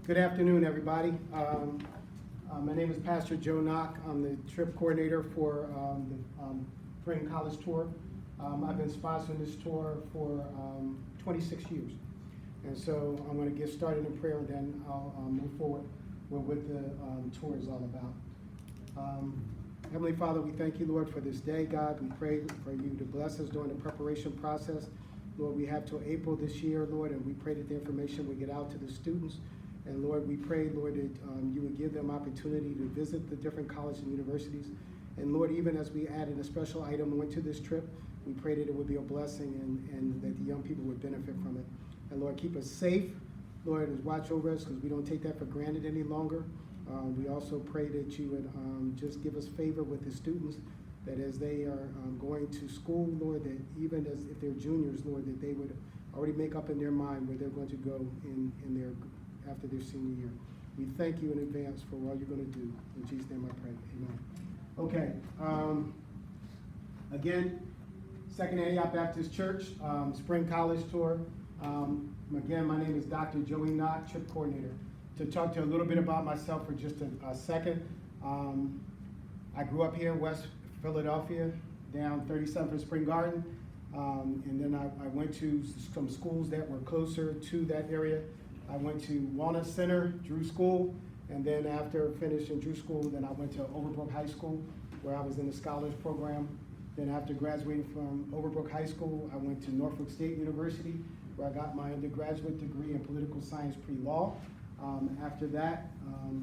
Good afternoon, everybody. My name is Pastor Joe Knock. I'm the trip coordinator for the Spring College Tour. I've been sponsoring this tour for 26 years. And so I'm going to get started in prayer, and then I'll move forward with what the tour is all about. Heavenly Father, we thank you, Lord, for this day. God, we pray for you to bless us during the preparation process. Lord, we have till April this year, Lord, and we pray that the information will get out to the students. And Lord, we pray, Lord, that you would give them opportunity to visit the different colleges and universities. And Lord, even as we added a special item into this trip, we pray that it would be a blessing and that the young people would benefit from it. And Lord, keep us safe. Lord, and watch over us, because we don't take that for granted any longer. We also pray that you would just give us favor with the students, that as they are going to school, Lord, that even as if they're juniors, Lord, that they would already make up in their mind where they're going to go in their after their senior year. We thank you in advance for all you're going to do. In Jesus' name I pray, amen. Okay, again, Second Antioch Baptist Church, Spring College Tour. Again, my name is Dr. Joey Knott, trip coordinator. To talk to you a little bit about myself for just a second. I grew up here in West Philadelphia, down 37th Spring Garden. And then I went to some schools that were closer to that area. I went to Walnut Center, Drew School, and then after finishing Drew School, then I went to Overbrook High School, where I was in the Scholars Program. Then after graduating from Overbrook High School, I went to Norfolk State University, where I got my undergraduate degree in political science pre-law. After that,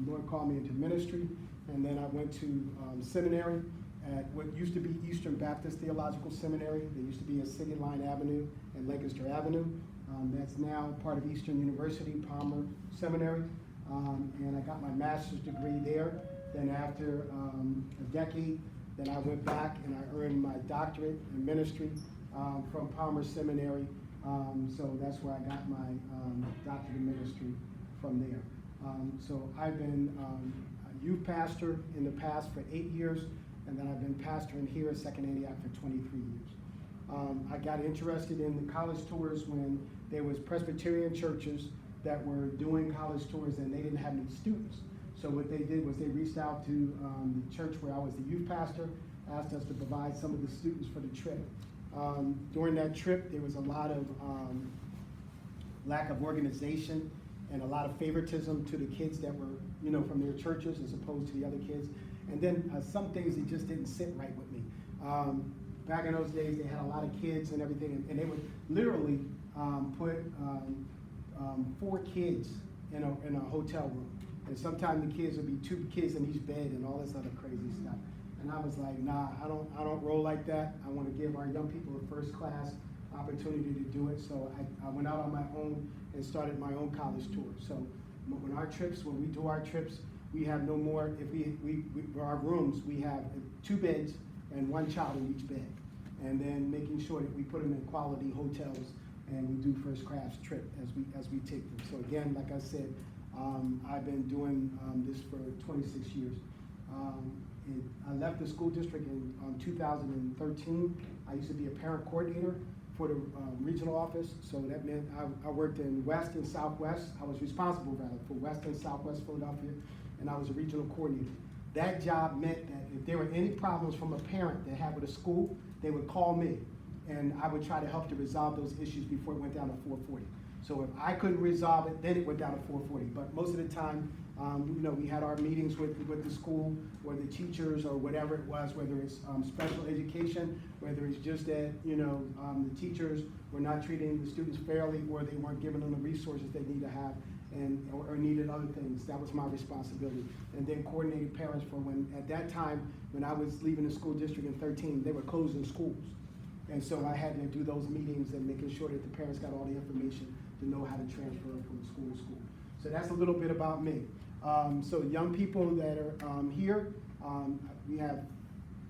Lord called me into ministry, and then I went to seminary at what used to be Eastern Baptist Theological Seminary. There used to be a City Line Avenue and Lancaster Avenue. That's now part of Eastern University, Palmer Seminary. And I got my master's degree there. Then after a decade, then I went back and I earned my doctorate in ministry from Palmer Seminary. So that's where I got my doctorate in ministry from there. So I've been a youth pastor in the past for 8 years, and then I've been pastoring here at Second Antioch for 23 years. I got interested in the college tours when there was Presbyterian churches that were doing college tours and they didn't have any students. So what they did was they reached out to the church where I was the youth pastor, asked us to provide some of the students for the trip. During that trip, there was a lot of lack of organization and a lot of favoritism to the kids that were, from their churches as opposed to the other kids. And then some things that just didn't sit right with me. Back in those days, they had a lot of kids and everything, and they would literally put 4 kids in a hotel room. And sometimes the kids would be 2 kids in each bed and all this other crazy stuff. And I was like, nah, I don't roll like that. I want to give our young people a first class opportunity to do it. So I went out on my own and started my own college tour. So when we do our trips, we have no more, our rooms, we have 2 beds and 1 child in each bed. And then making sure that we put them in quality hotels and we do first class trip as we take them. So again, like I said, I've been doing this for 26 years. I left the school district in 2013. I used to be a parent coordinator for the regional office, so that meant I worked in West and Southwest. I was responsible rather for West and Southwest Philadelphia, and I was a regional coordinator. That job meant that if there were any problems from a parent that had with a school, they would call me, and I would try to help to resolve those issues before it went down to 440. So if I couldn't resolve it, then it went down to 440. But most of the time, we had our meetings with the school or the teachers or whatever it was, whether it's special education, whether it's just that, the teachers were not treating the students fairly or they weren't giving them the resources they need to have or needed other things. That was my responsibility. And then coordinated parents for at that time, when I was leaving the school district in 13, they were closing schools. And so I had to do those meetings and making sure that the parents got all the information to know how to transfer from school to school. So that's a little bit about me. So young people that are here, we have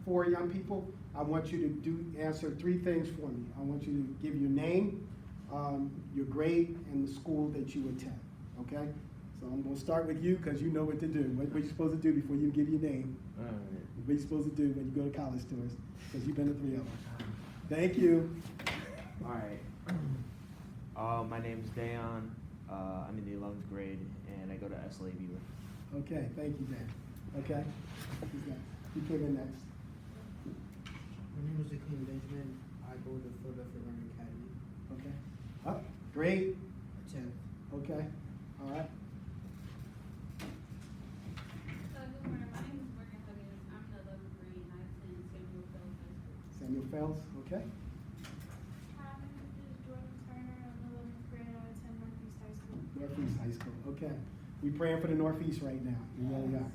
4 young people. I want you to answer 3 things for me. I want you to give your name, your grade, and the school that you attend, okay? So I'm gonna start with you because you know what to do. What you're supposed to do before you give your name. All right. What you're supposed to do when you go to college tours, because you've been to 3 of them. Thank you. All right. My name is Dayon. I'm in the 11th grade, and I go to SLA Beaver. Okay, thank you, Dan. Okay? Who's next? You came in next. My name is Jakeem Benjamin. I go to Philadelphia Learning Academy. Okay. Up. Grade. 10th. Okay. All right. Good morning. My name is Morgan Huggins. I'm in the 11th grade and I attend Samuel Fells High School. Samuel Fells. Okay. Hi, my name is Jordan Turner. I'm in 11th grade. I attend Northeast High School. Northeast High School. Okay. We praying for the Northeast right now. We really are.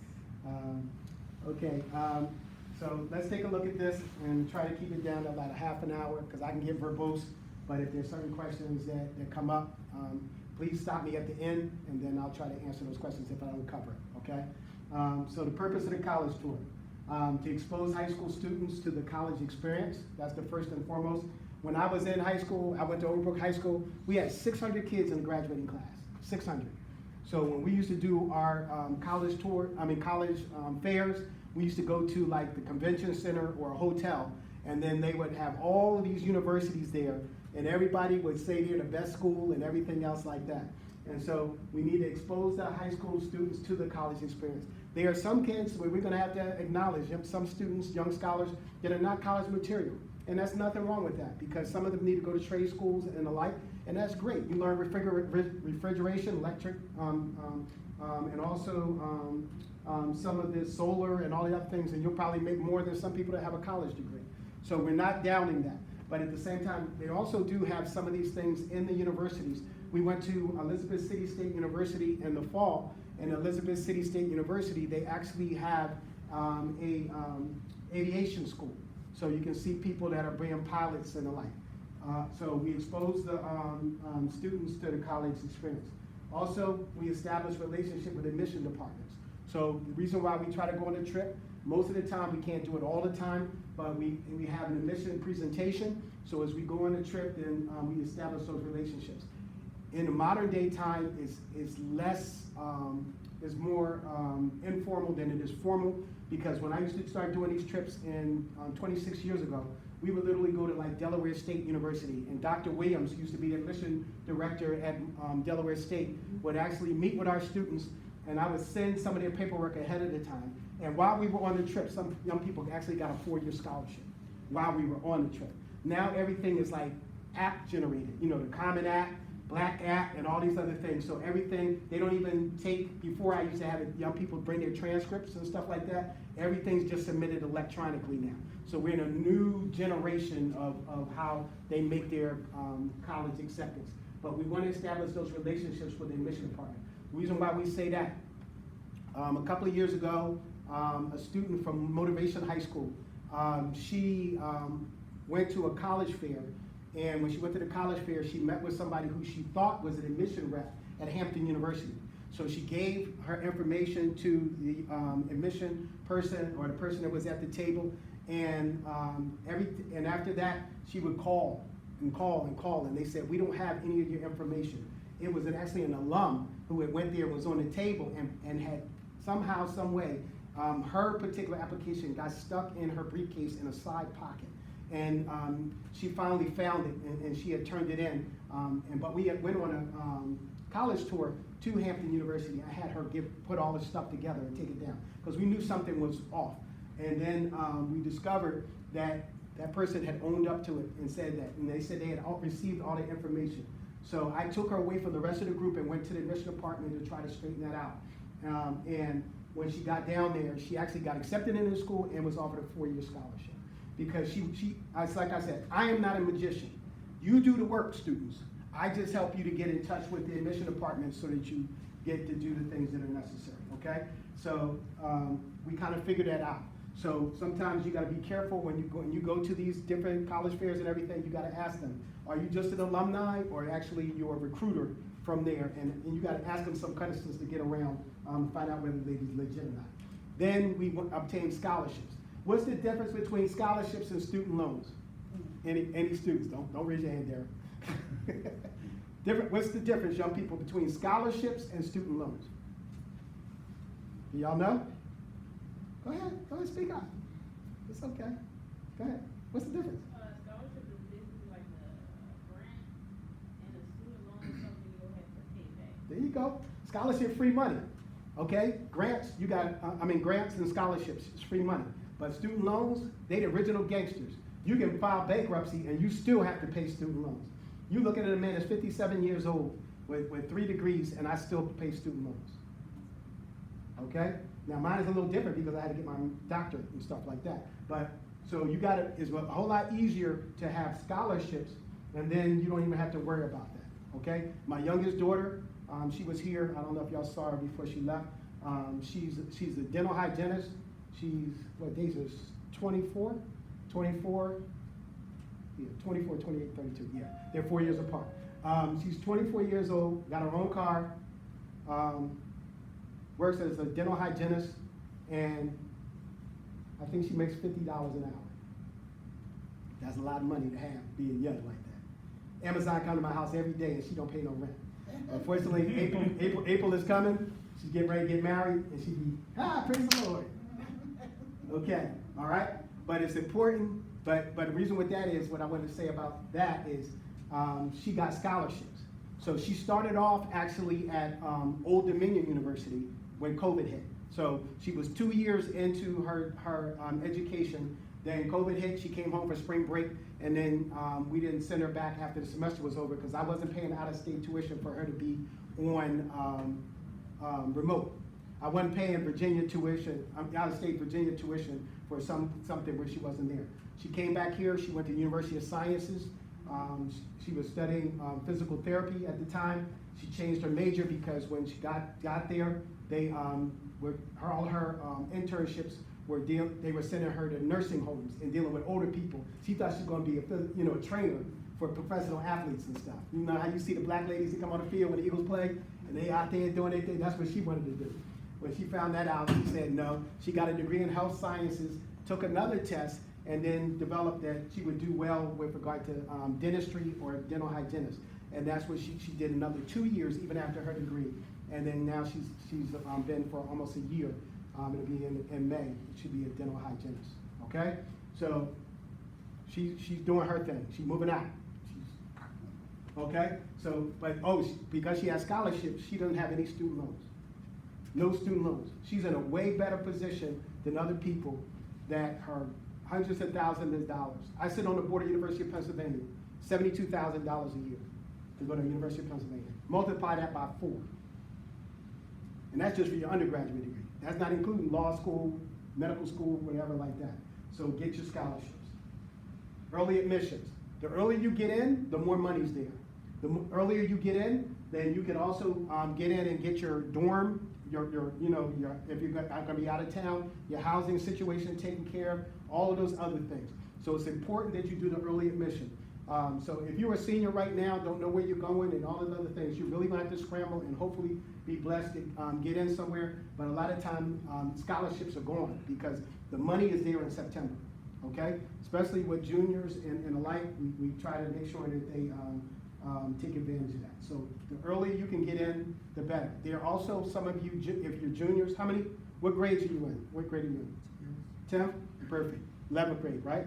Okay. So let's take a look at this and try to keep it down to about a half an hour because I can get verbose. But if there's certain questions that come up, please stop me at the end and then I'll try to answer those questions if I don't cover it. Okay. So the purpose of the college tour. To expose high school students to the college experience. That's the first and foremost. When I was in high school, I went to Overbrook High School, we had 600 kids in the graduating class, 600. So when we used to do our college fairs, we used to go to like the convention center or a hotel, and then they would have all of these universities there, and everybody would say they're the best school and everything else like that. And so we need to expose the high school students to the college experience. There are some kids where we're gonna have to acknowledge some students, young scholars, that are not college material. And that's nothing wrong with that because some of them need to go to trade schools and the like, and that's great. You learn refrigeration, electric, and also some of the solar and all the other things, and you'll probably make more than some people that have a college degree. So we're not downing that. But at the same time, they also do have some of these things in the universities. We went to Elizabeth City State University in the fall, and Elizabeth City State University, they actually have a aviation school. So you can see people that are being pilots and the like. So we expose the students to the college experience. Also, we establish relationship with admission departments. So the reason why we try to go on a trip, most of the time we can't do it all the time, but we have an admission presentation. So as we go on a trip, then we establish those relationships. In the modern day time, it's less, it's more informal than it is formal. Because when I used to start doing these trips in 26 years ago, we would literally go to like Delaware State University, and Dr. Williams, who used to be the admission director at Delaware State, would actually meet with our students, and I would send some of their paperwork ahead of the time. And while we were on the trip, some young people actually got a 4-year scholarship while we were on the trip. Now everything is like app generated, you know, the Common App, Black App, and all these other things. So everything, they don't even take, before I used to have young people bring their transcripts and stuff like that, everything's just submitted electronically now. So we're in a new generation of how they make their college acceptance. But we want to establish those relationships with the admission department. The reason why we say that, a couple of years ago, a student from Motivation High School, she went to a college fair. And when she went to the college fair, she met with somebody who she thought was an admission rep at Hampton University. So she gave her information to the admission person or the person that was at the table. And after that, she would call and call and call. And they said, we don't have any of your information. It was actually an alum who had went there, was on the table, and had somehow, some way, her particular application got stuck in her briefcase in a side pocket. And she finally found it, and she had turned it in. But we went on a college tour to Hampton University. I had her put all this stuff together and take it down because we knew something was off. And then we discovered that that person had owned up to it and said that, and they said they had received all the information. So I took her away from the rest of the group and went to the admission department to try to straighten that out. And when she got down there, she actually got accepted into the school and was offered a 4-year scholarship. Because like I said, I am not a magician. You do the work, students. I just help you to get in touch with the admission department so that you get to do the things that are necessary, okay? So we kind of figured that out. So sometimes you gotta be careful when you go to these different college fairs and everything, you gotta ask them, are you just an alumni or actually you're a recruiter from there? And you gotta ask them some questions to get around, find out whether they're legit or not. Then we obtain scholarships. What's the difference between scholarships and student loans? Any students? Don't raise your hand there. What's the difference, young people, between scholarships and student loans? Do y'all know? Go ahead, speak up. It's okay. Go ahead. What's the difference? Scholarship is basically like a grant, and a student loan is something you'll have to pay back. There you go. Scholarship, free money. Okay? Grants, you got, grants and scholarships, it's free money. But student loans, they the original gangsters. You can file bankruptcy and you still have to pay student loans. You looking at a man that's 57 years old with 3 degrees and I still pay student loans. Okay? Now mine is a little different because I had to get my doctorate and stuff like that. But, so you gotta, it's a whole lot easier to have scholarships and then you don't even have to worry about that. Okay? My youngest daughter, she was here, I don't know if y'all saw her before she left. She's a dental hygienist. She's, what days is 24? 24, yeah, 24, 28, 32, yeah. They're 4 years apart. She's 24 years old, got her own car, works as a dental hygienist, and I think she makes $50 an hour. That's a lot of money to have being young like that. Amazon come to my house every day and she don't pay no rent. Unfortunately, April is coming. She's getting ready to get married and she be, praise the Lord. Okay, all right? But it's important, but the reason with that is, what I wanted to say about that is, she got scholarships. So she started off actually at Old Dominion University when COVID hit. So she was 2 years into her education. Then COVID hit, she came home for spring break, and then we didn't send her back after the semester was over because I wasn't paying out-of-state tuition for her to be on remote. I wasn't paying Virginia tuition, out-of-state Virginia tuition for something where she wasn't there. She came back here, she went to the University of Sciences. She was studying physical therapy at the time. She changed her major because when she got there, they all her internships they were sending her to nursing homes and dealing with older people. She thought she was going to be a trainer for professional athletes and stuff. You know how you see the black ladies that come on the field when the Eagles play and they out there doing their thing? That's what she wanted to do. When she found that out, she said no. She got a degree in health sciences, took another test, and then developed that she would do well with regard to dentistry or dental hygienist. And that's what she did another 2 years even after her degree. And then now she's been for almost a year. It'll be in May. She'll be a dental hygienist. Okay? So she's doing her thing. She's moving out. Okay? So, because she has scholarships, she doesn't have any student loans. No student loans. She's in a way better position than other people that are hundreds of thousands of dollars. I sit on the board of the University of Pennsylvania, $72,000 a year to go to the University of Pennsylvania. Multiply that by 4. And that's just for your undergraduate degree. That's not including law school, medical school, whatever like that. So get your scholarships. Early admissions. The earlier you get in, the more money's there. The earlier you get in, then you can also get in and get your dorm, if you're going to be out of town, your housing situation taken care of, all of those other things. So it's important that you do the early admission. So if you're a senior right now, don't know where you're going and all those other things, you really want to have to scramble and hopefully be blessed to get in somewhere. But a lot of time, scholarships are gone because the money is there in September, okay? Especially with juniors and the like, we try to make sure that they take advantage of that. So the earlier you can get in, the better. There are also some of you, if you're juniors, what grades are you in? What grade are you in? 10th? Perfect. 11th grade, right?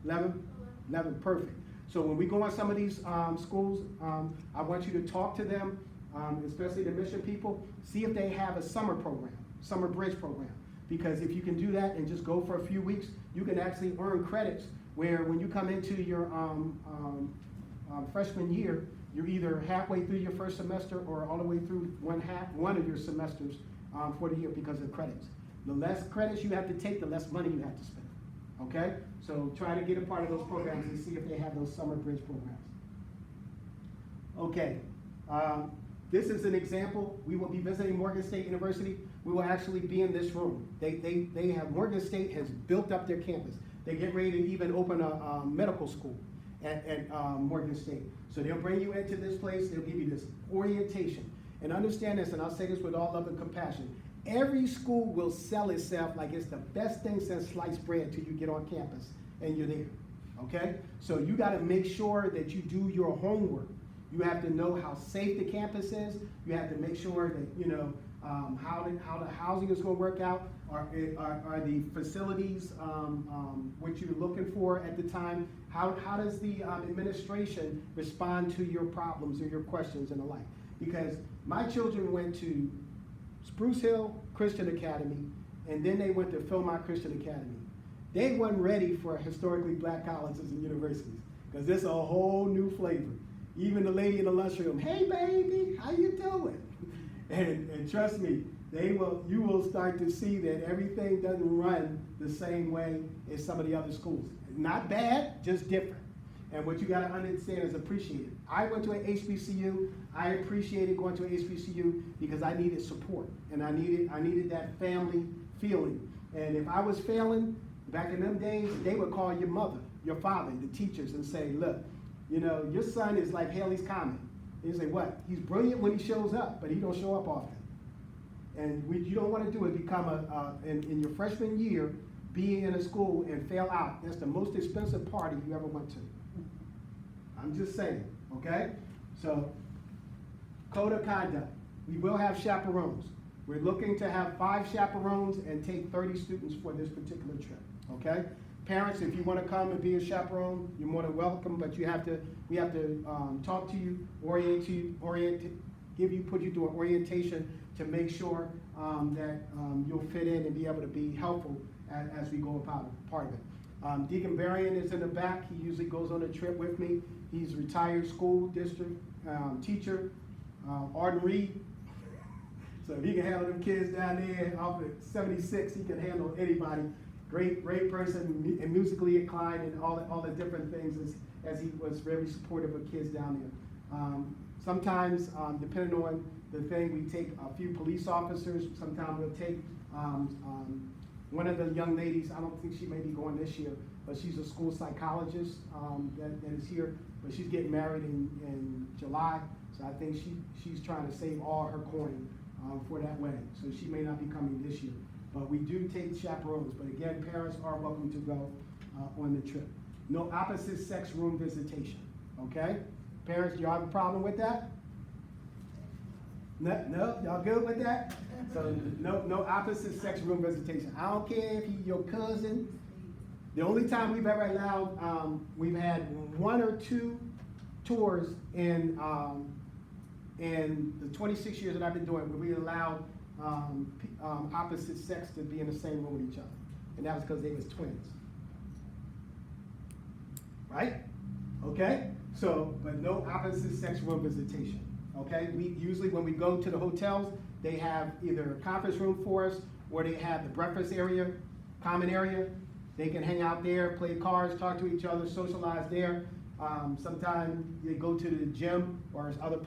11? 11, perfect. So when we go on some of these schools, I want you to talk to them, especially the mission people, see if they have a summer program, summer bridge program. Because if you can do that and just go for a few weeks, you can actually earn credits where when you come into your freshman year, you're either halfway through your first semester or all the way through one of your semesters for the year because of credits. The less credits you have to take, the less money you have to spend, okay? So try to get a part of those programs and see if they have those summer bridge programs. Okay, this is an example. We will be visiting Morgan State University. We will actually be in this room. Morgan State has built up their campus. They get ready to even open a medical school at Morgan State. So they'll bring you into this place, they'll give you this orientation. And understand this, and I'll say this with all love and compassion, every school will sell itself like it's the best thing since sliced bread till you get on campus and you're there, okay? So you gotta make sure that you do your homework. You have to know how safe the campus is. You have to make sure that, how the housing is gonna work out. Are the facilities what you're looking for at the time? How does the administration respond to your problems or your questions and the like? because my children went to Spruce Hill Christian Academy, and then they went to Philmont Christian Academy. They weren't ready for historically black colleges and universities, because it's a whole new flavor. Even the lady in the lunchroom, hey baby, how you doing? And trust me, you will start to see that everything doesn't run the same way as some of the other schools. Not bad, just different. And what you gotta understand is appreciate it. I went to an HBCU, I appreciated going to an HBCU because I needed support, and I needed that family feeling. And if I was failing, back in them days, they would call your mother, your father, the teachers, and say, look, you know, your son is like Haley's Comet. They say, what? He's brilliant when he shows up, but he don't show up often. And what you don't want to do is become in your freshman year, be in a school and fail out. That's the most expensive party you ever went to. I'm just saying, okay? So, code of conduct. We will have chaperones. We're looking to have 5 chaperones and take 30 students for this particular trip, okay? Parents, if you want to come and be a chaperone, you're more than welcome, but we have to talk to you, put you through an orientation to make sure that you'll fit in and be able to be helpful as we go about part of it. Deacon Berrien is in the back. He usually goes on a trip with me. He's a retired school district teacher. Arden Reed. So if he can handle them kids down there off at 76, he can handle anybody. Great person, and musically inclined, and all the different things as he was very supportive of kids down there. Sometimes, depending on the thing, we take a few police officers. Sometimes we'll take one of the young ladies. I don't think she may be going this year, but she's a school psychologist that is here. But she's getting married in July, so I think she's trying to save all her coin for that wedding. So she may not be coming this year. But we do take chaperones. But again, parents are welcome to go on the trip. No opposite sex room visitation, okay? Parents, do y'all have a problem with that? No, y'all good with that? So no opposite sex room visitation. I don't care if he's your cousin. The only time we've ever allowed, we've had 1 or 2 tours in the 26 years that I've been doing, where we allowed opposite sex to be in the same room with each other. And that was because they was twins. Right? Okay? So, but no opposite sex room visitation. Okay? We usually, when we go to the hotels, they have either a conference room for us, or they have the breakfast area, common area. They can hang out there, play cards, talk to each other, socialize there. Sometimes they go to the gym or other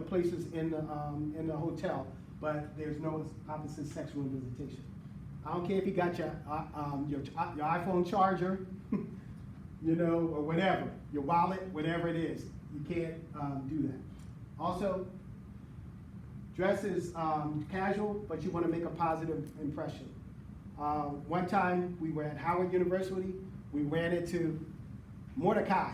places in the hotel, but there's no opposite sex room visitation. I don't care if you got your iPhone charger, or whatever, your wallet, whatever it is. You can't do that. Also, dress is casual, but you want to make a positive impression. One time we were at Howard University. We ran into Mordecai,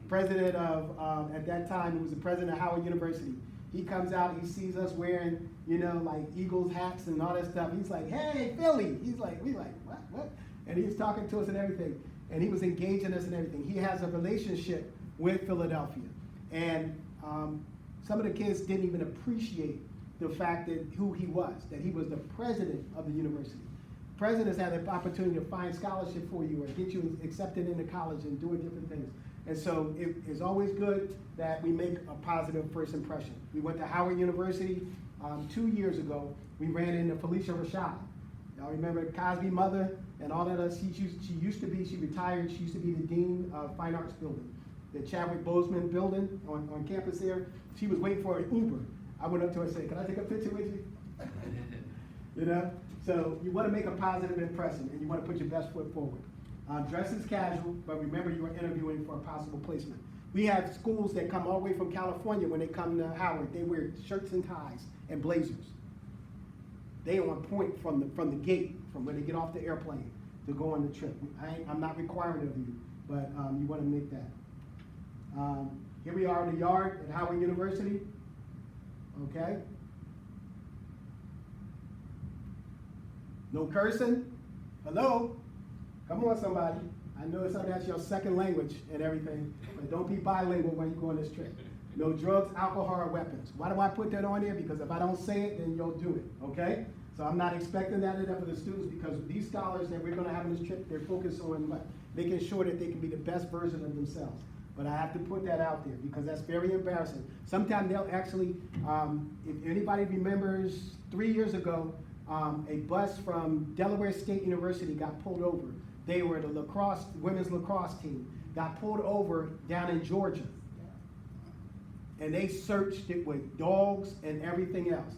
president of, at that time, he was the president of Howard University. He comes out, he sees us wearing, like Eagles hats and all that stuff. He's like, hey, Philly. We like, what? And he was talking to us and everything. And he was engaging us and everything. He has a relationship with Philadelphia. And some of the kids didn't even appreciate the fact that who he was, that he was the president of the university. Presidents have the opportunity to find scholarship for you or get you accepted into college and doing different things. And so it's always good that we make a positive first impression. We went to Howard University 2 years ago. We ran into Felicia Rashad. Y'all remember Cosby mother and all that? She retired, she used to be the dean of Fine Arts Building. The Chadwick Boseman building on campus there. She was waiting for an Uber. I went up to her and said, can I take a picture with you? So you want to make a positive impression and you want to put your best foot forward. Dress is casual, but remember you are interviewing for a possible placement. We have schools that come all the way from California when they come to Howard. They wear shirts and ties and blazers. They are on point from the gate, from when they get off the airplane to go on the trip. I'm not requiring of you, but you want to make that. Here we are in the yard at Howard University. Okay. No cursing. Hello. Come on, somebody. I know that's your second language and everything, but don't be bilingual when you go on this trip. No drugs, alcohol, or weapons. Why do I put that on there? Because if I don't say it, then you'll do it, okay? So I'm not expecting that of the students, because these scholars that we're gonna have on this trip, they're focused on what? Making sure that they can be the best version of themselves. But I have to put that out there, because that's very embarrassing. Sometimes they'll actually, if anybody remembers 3 years ago, a bus from Delaware State University got pulled over. They were the women's lacrosse team, got pulled over down in Georgia. And they searched it with dogs and everything else.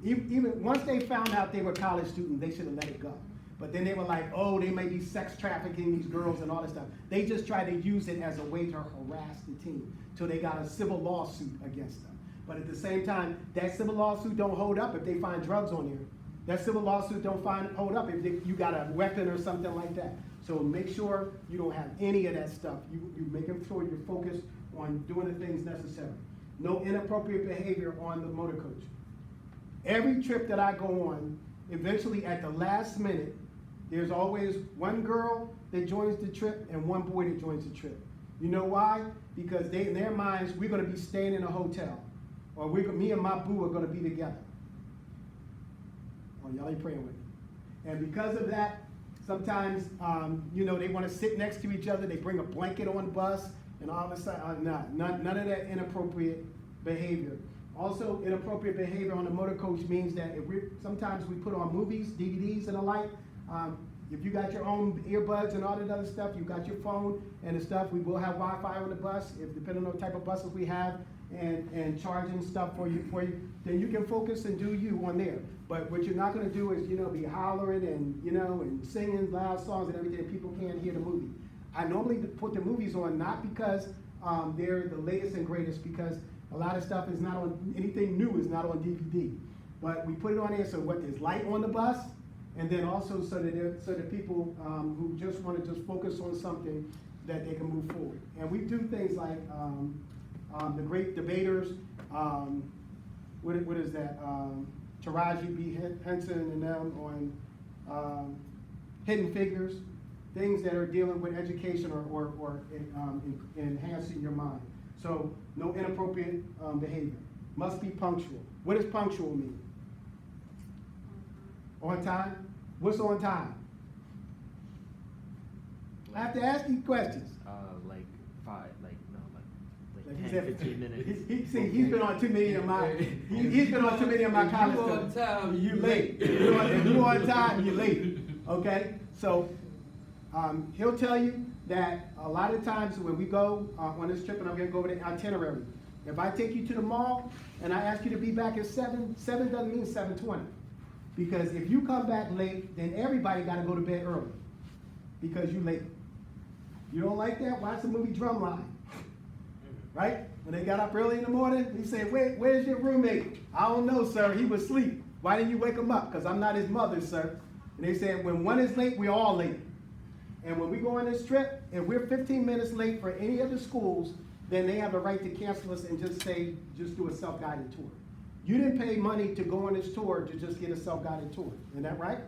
Even once they found out they were college students, they should have let it go. But then they were like, oh, they may be sex trafficking these girls and all this stuff. They just tried to use it as a way to harass the team, till they got a civil lawsuit against them. But at the same time, that civil lawsuit don't hold up if they find drugs on there. That civil lawsuit don't hold up if you got a weapon or something like that. So make sure you don't have any of that stuff. You making sure you're focused on doing the things necessary. No inappropriate behavior on the motor coach. Every trip that I go on, eventually at the last minute, there's always one girl that joins the trip and one boy that joins the trip. You know why? Because in their minds, we're gonna be staying in a hotel. Or me and my boo are gonna be together. Oh, y'all ain't praying with me. And because of that, sometimes, they wanna sit next to each other, they bring a blanket on the bus, and all of a sudden, none of that inappropriate behavior. Also, inappropriate behavior on the motor coach means that sometimes we put on movies, DVDs and the like. If you got your own earbuds and all that other stuff, you got your phone and the stuff, we will have Wi-Fi on the bus, depending on the type of buses we have, and charging stuff for you, then you can focus and do you on there. But what you're not gonna do is, be hollering and singing loud songs and everything, people can't hear the movie. I normally put the movies on, not because they're the latest and greatest, because a lot of stuff is not on, anything new is not on DVD. But we put it on there so there's light on the bus, and then also so that people who just want to just focus on something, that they can move forward. And we do things like the great debaters, what is that? Taraji B. Henson and them on Hidden Figures, things that are dealing with education or enhancing your mind. So no inappropriate behavior. Must be punctual. What does punctual mean? On time? What's on time? I have to ask you questions. Like 5, Like 10, he said, 15 minutes. He's been on too many of my, he's been on too many of my college If you on time, you late. If you on time, you late. Okay? So, he'll tell you that a lot of times when we go on this trip, and I'm gonna go over the itinerary. If I take you to the mall and I ask you to be back at 7 doesn't mean 7:20. Because if you come back late, then everybody gotta go to bed early, because you late. You don't like that? Watch the movie Drumline. Right? When they got up early in the morning, he said, where's your roommate? I don't know, sir, he was asleep. Why didn't you wake him up? Because I'm not his mother, sir. And they said, when one is late, we're all late. And when we go on this trip, if we're 15 minutes late for any of the schools, then they have the right to cancel us and just do a self-guided tour. You didn't pay money to go on this tour to just get a self-guided tour. Isn't that right?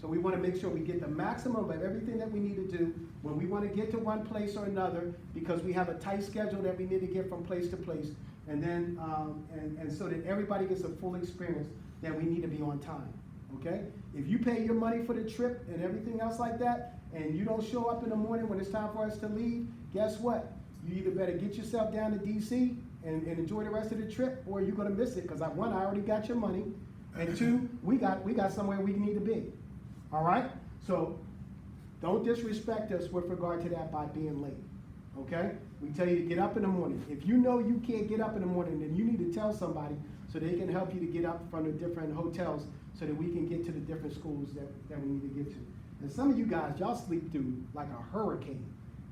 So we want to make sure we get the maximum of everything that we need to do when we want to get to one place or another, because we have a tight schedule that we need to get from place to place. And then, and so that everybody gets a full experience, that we need to be on time. Okay? If you pay your money for the trip and everything else like that, and you don't show up in the morning when it's time for us to leave, guess what? You either better get yourself down to DC and enjoy the rest of the trip, or you're gonna miss it, because one, I already got your money, and two, we got somewhere we need to be. All right? So don't disrespect us with regard to that by being late. Okay? We tell you to get up in the morning. If you know you can't get up in the morning, then you need to tell somebody so they can help you to get up from the different hotels, so that we can get to the different schools that we need to get to. And some of you guys, y'all sleep through like a hurricane.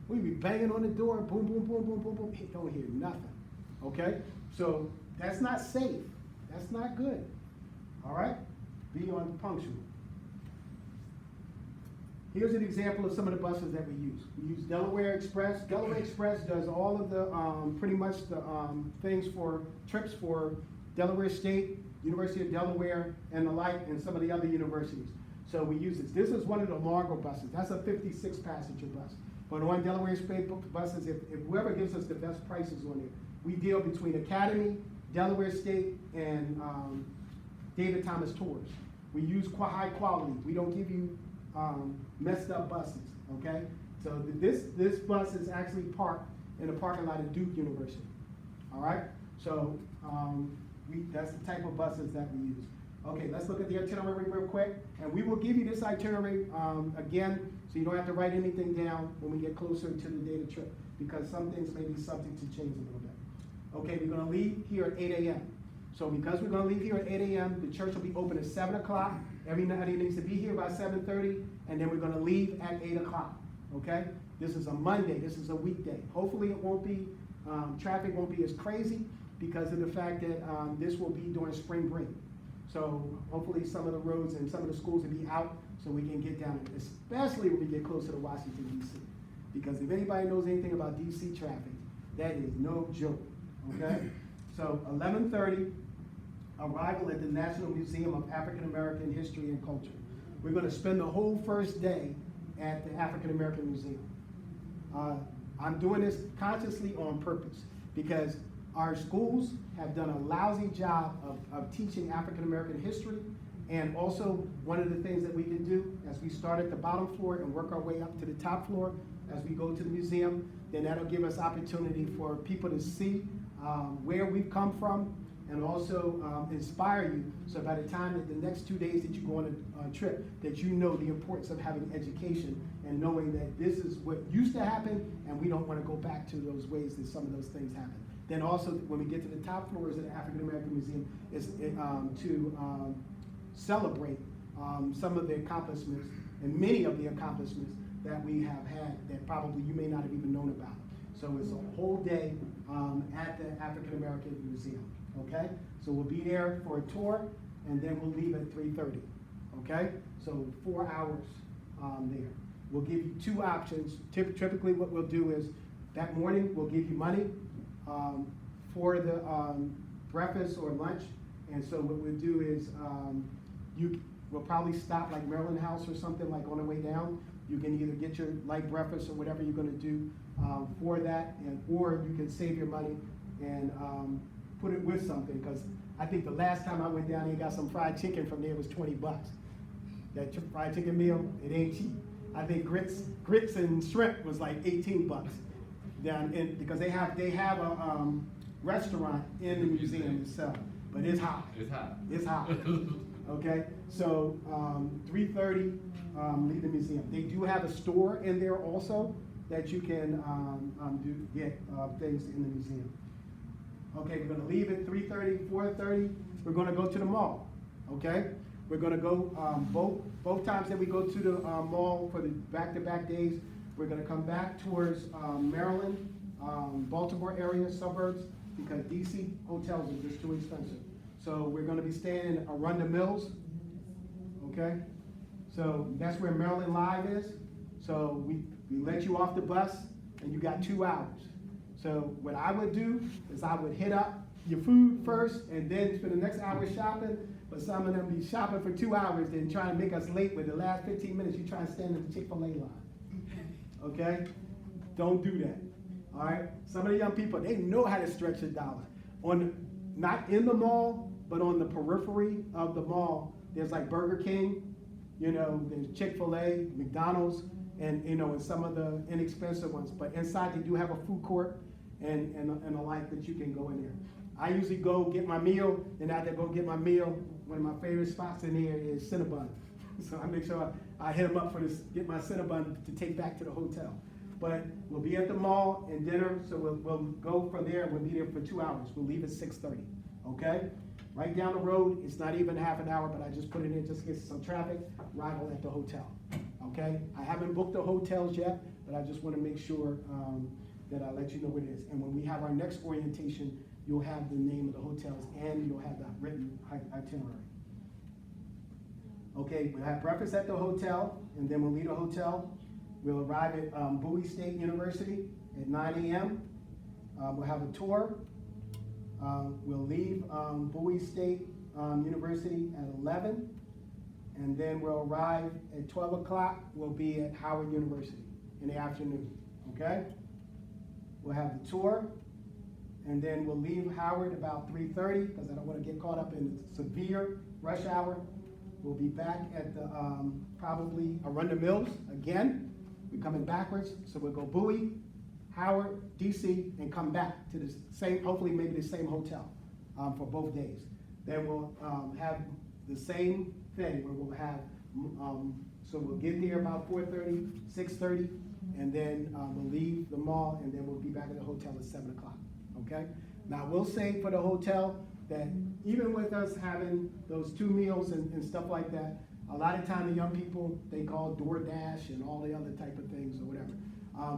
We be banging on the door, boom, boom, boom, boom, boom, boom. You don't hear nothing. Okay? So that's not safe. That's not good. All right? Be on punctual. Here's an example of some of the buses that we use. We use Delaware Express. Delaware Express does all of the, pretty much the things for trips for Delaware State, University of Delaware, and the like, and some of the other universities. So we use this. This is one of the Largo buses. That's a 56-passenger bus. But on Delaware State buses, if whoever gives us the best prices on it, we deal between Academy, Delaware State, and David Thomas Tours. We use high quality. We don't give you messed up buses, okay? So this bus is actually parked in the parking lot of Duke University, all right? So that's the type of buses that we use. Okay, let's look at the itinerary real quick, and we will give you this itinerary again, so you don't have to write anything down when we get closer to the day of the trip, because some things may be subject to change a little bit. Okay, we're gonna leave here at 8 a.m. So because we're gonna leave here at 8 a.m., the church will be open at 7 o'clock. Everybody needs to be here by 7:30, and then we're gonna leave at 8 o'clock, okay? This is a Monday, this is a weekday. Hopefully it won't be, traffic won't be as crazy because of the fact that this will be during spring break. So hopefully some of the roads and some of the schools will be out so we can get down, especially when we get closer to Washington, D.C. Because if anybody knows anything about D.C. traffic, that is no joke, okay? So 11:30, arrival at the National Museum of African American History and Culture. We're gonna spend the whole first day at the African American Museum. I'm doing this consciously on purpose because our schools have done a lousy job of teaching African American history. And also, one of the things that we can do as we start at the bottom floor and work our way up to the top floor as we go to the museum, then that'll give us opportunity for people to see where we've come from and also inspire you. So by the time that the next 2 days that you go on a trip, that you know the importance of having education and knowing that this is what used to happen and we don't want to go back to those ways that some of those things happen. Then also, when we get to the top floors of the African American Museum, is to celebrate some of the accomplishments and many of the accomplishments that we have had that probably you may not have even known about. So it's a whole day at the African American Museum, okay? So we'll be there for a tour, and then we'll leave at 3:30, okay? So 4 hours there. We'll give you 2 options. Typically what we'll do is, that morning, we'll give you money for the breakfast or lunch. And so what we'll do is, we'll probably stop like Maryland House or something like on the way down. You can either get your light breakfast or whatever you're gonna do for that, or you can save your money and put it with something, because I think the last time I went down there and got some fried chicken from there was $20. That fried chicken meal, it ain't cheap. I think grits and shrimp was like $18 down in, because they have a restaurant in the museum itself, but it's hot. It's hot. It's hot. Okay, so 3:30, leave the museum. They do have a store in there also that you can get things in the museum. Okay, we're gonna leave at 3:30, 4:30. We're gonna go to the mall. Okay, we're gonna go both times that we go to the mall for the back-to-back days. We're gonna come back towards Maryland, Baltimore area, suburbs, because DC hotels are just too expensive. So we're gonna be staying in Arundel Mills, okay? So that's where Maryland Live is. So we let you off the bus and you got 2 hours. So what I would do is I would hit up your food first and then spend the next hour shopping, but some of them be shopping for 2 hours, then trying to make us late with the last 15 minutes, you try to stand in the Chick-fil-A line. Okay? Don't do that. All right? Some of the young people, they know how to stretch a dollar. Not in the mall, but on the periphery of the mall, there's like Burger King, there's Chick-fil-A, McDonald's, and and some of the inexpensive ones. But inside they do have a food court and a like that you can go in there. I usually go get my meal, and after I go get my meal, one of my favorite spots in there is Cinnabon. So I make sure I hit them up for this, get my Cinnabon to take back to the hotel. But we'll be at the mall and dinner, so we'll go from there. We'll be there for 2 hours. We'll leave at 6:30, okay? Right down the road, it's not even half an hour, but I just put it in just to get some traffic, arrival at the hotel, okay? I haven't booked the hotels yet, but I just want to make sure that I let you know what it is. And when we have our next orientation, you'll have the name of the hotels and you'll have that written itinerary. Okay, we'll have breakfast at the hotel, and then we'll leave the hotel. We'll arrive at Bowie State University at 9 a.m. We'll have a tour. We'll leave Bowie State University at 11, and then we'll arrive at 12 o'clock. We'll be at Howard University in the afternoon, okay? We'll have the tour, and then we'll leave Howard about 3:30, because I don't want to get caught up in severe rush hour. We'll be back at the, probably Arundel Mills again. We're coming backwards, so we'll go Bowie, Howard, DC, and come back to the same, hopefully maybe the same hotel, for both days. Then we'll, have the same thing, where we'll have, so we'll get there about 4:30, 6:30, and then, we'll leave the mall, and then we'll be back at the hotel at 7 o'clock, okay? Now, we'll say for the hotel that even with us having those 2 meals and stuff like that, a lot of time the young people, they call DoorDash and all the other type of things or whatever.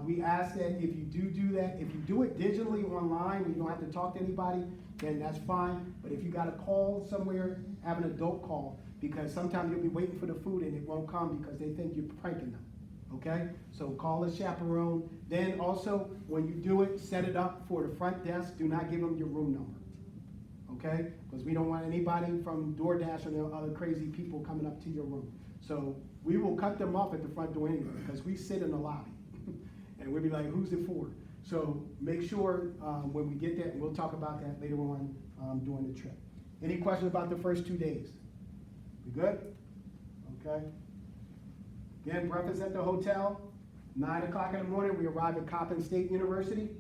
We ask that if you do that, if you do it digitally online, you don't have to talk to anybody, then that's fine. But if you gotta call somewhere, have an adult call, because sometimes you'll be waiting for the food and it won't come because they think you're pranking them, okay? So call a chaperone. Then also, when you do it, set it up for the front desk. Do not give them your room number, okay? Because we don't want anybody from DoorDash or the other crazy people coming up to your room. So we will cut them off at the front door anyway, because we sit in the lobby. And we'll be like, who's it for? So make sure when we get there, and we'll talk about that later on during the trip. Any questions about the first 2 days? We good? Okay. Again, breakfast at the hotel. 9 o'clock in the morning, we arrive at Coppin State University.